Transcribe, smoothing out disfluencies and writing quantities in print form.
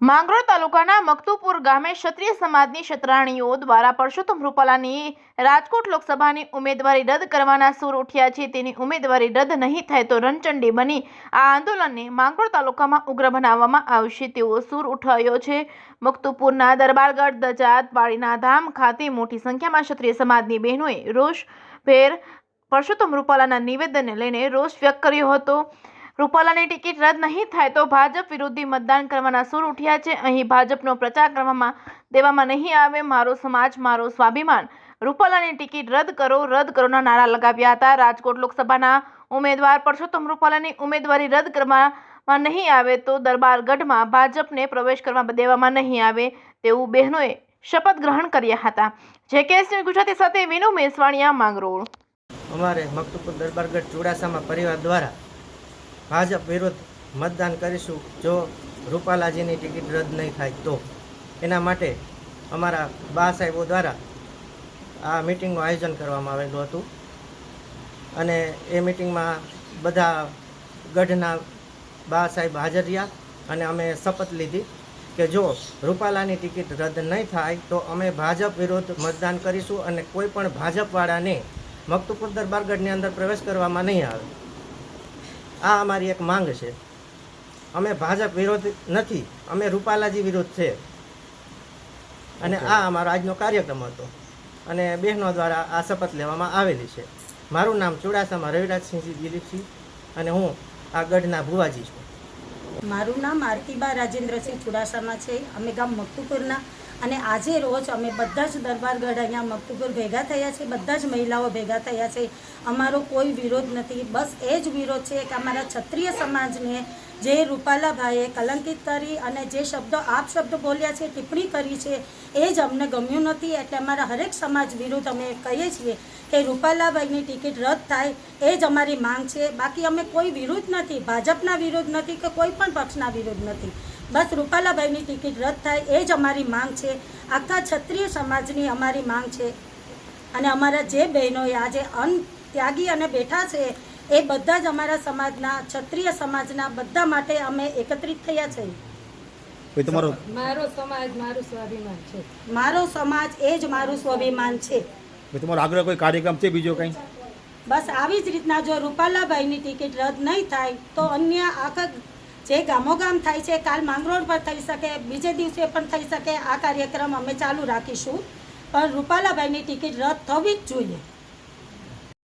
માંગરોળ તાલુકાના મકતુપુર ગામે ક્ષત્રિય સમાજની ક્ષત્રાણીઓ દ્વારા પરસોત્તમ રૂપાલાની રાજકોટ લોકસભાની ઉમેદવારી રદ કરવાના સૂર ઉઠ્યા છે। તેની ઉમેદવારી રદ નહીં થાય તો રણચંડી બની આ આંદોલનને માંગરોળ તાલુકામાં ઉગ્ર બનાવવામાં આવશે તેવો સૂર ઉઠાવ્યો છે। મકતુપુરના દરબારગઢ દજાત વાડીના ધામ ખાતે મોટી સંખ્યામાં ક્ષત્રિય સમાજની બહેનોએ રોષભેર પરસોત્તમ રૂપાલાના નિવેદનને લઈને રોષ વ્યક્ત કર્યો હતો। રૂપાલાની ટિકિટ રદ નહીં થાય તો ભાજપ વિરોધી મતદાન કરવાના સૂર ઉઠ્યા છે। અહીં ભાજપનો પ્રચાર કરવામાં દેવામાં નહીં આવે, મારો સમાજ મારો સ્વાભિમાન, રૂપાલાની ટિકિટ રદ કરોના નારા લગાવ્યા હતા। રાજકોટ લોકસભાના ઉમેદવાર પરસોત્તમ રૂપાલાની ઉમેદવારી રદ કરવામાં નહીં આવે તો દરબારગઢમાં ભાજપને પ્રવેશ કરવા દેવામાં નહીં આવે તેવું બહેનોએ શપથ ગ્રહણ કર્યા હતા। જેકેએસ ગુજરાતી સાથે વિનુ મેસવાણીયા, માંગરોળ। અમારે મકતુપુર દરબારગઢ ચુડાસમા પરિવાર દ્વારા ભાજપ વિરુદ્ધ મતદાન કરીશું જો રૂપાલાજીની ટિકિટ રદ નહીં થાય તો। એના માટે અમારા બા સાહેબો દ્વારા આ મિટિંગનું આયોજન કરવામાં આવેલું હતું અને એ મિટિંગમાં બધા ગઢના બા સાહેબ હાજર રહ્યા અને અમે શપથ લીધી કે જો રૂપાલાની ટિકિટ રદ નહીં થાય તો અમે ભાજપ વિરુદ્ધ મતદાન કરીશું અને કોઈ પણ ભાજપવાળાને મકતુપુર દરબારગઢની અંદર પ્રવેશ કરવામાં નહીં આવે। આ અમારી એક માંગ છે। અમે ભાજપ વિરોધ નથી, અમે રૂપાલાજી વિરુદ્ધ છે અને આ અમારો આજનો કાર્યક્રમ હતો અને બહેનો દ્વારા આ શપથ લેવામાં આવેલી છે। મારું નામ ચુડાસમા રવિરાજસિંહજી દિલીપસિંહ અને હું આ ગઢના ભુવાજી છું। મારું નામ આરતીબા રાજેન્દ્રસિંહ ચુડાસમા છે। અમે ગામ મકતુપુરના અને આજે રોજ અમે બધા જ દરબારગઢ અહીંયા મકતુપુર ભેગા થયા છે, બધા જ મહિલાઓ ભેગા થયા છે। અમારો કોઈ વિરોધ નથી, બસ એ જ વિરોધ છે કે અમારા ક્ષત્રિય સમાજને જે રૂપાલાભાઈએ કલંકિત કરી અને જે શબ્દો શબ્દ બોલ્યા છે, ટિપ્પણી કરી છે, એ જ અમને ગમ્યું નથી। એટલે અમારા હરેક સમાજ વિરુદ્ધ અમે કહીએ છીએ કે રૂપાલાભાઈની ટિકિટ રદ થાય એ જ અમારી માંગ છે। બાકી અમે કોઈ વિરુદ્ધ નથી, ભાજપના વિરુદ્ધ નથી કે કોઈ પણ પક્ષના વિરુદ્ધ નથી, બસ રૂપાલાભાઈની ટિકિટ રદ થાય એ જ અમારી માંગ છે। આખા ક્ષત્રિય સમાજની અમારી માંગ છે અને અમારા જે બહેનોએ આજે અન્ન ત્યાગી અને બેઠા છે એ બધા જ અમારા સમાજના ક્ષત્રિય સમાજના બધા માટે અમે એકત્રિત થયા છે। મારો સમાજ મારું સ્વાભિમાન છે, મારો સમાજ એ જ મારું સ્વાભિમાન છે। તમારો આગ્રહ કોઈ કાર્યક્રમ છે બીજો કંઈ? બસ આવી જ રીતના જો રૂપાલાભાઈની ટિકિટ રદ નહીં થાય તો અન્ય આખા જે ગામોગામ થાય છે, કાલ માંગરોળ પર થઈ શકે, બીજે દિવસે પણ થઈ શકે, આ કાર્યક્રમ અમે ચાલુ રાખીશું, પણ રૂપાલાભાઈની ટિકિટ રદ થવી જ જોઈએ।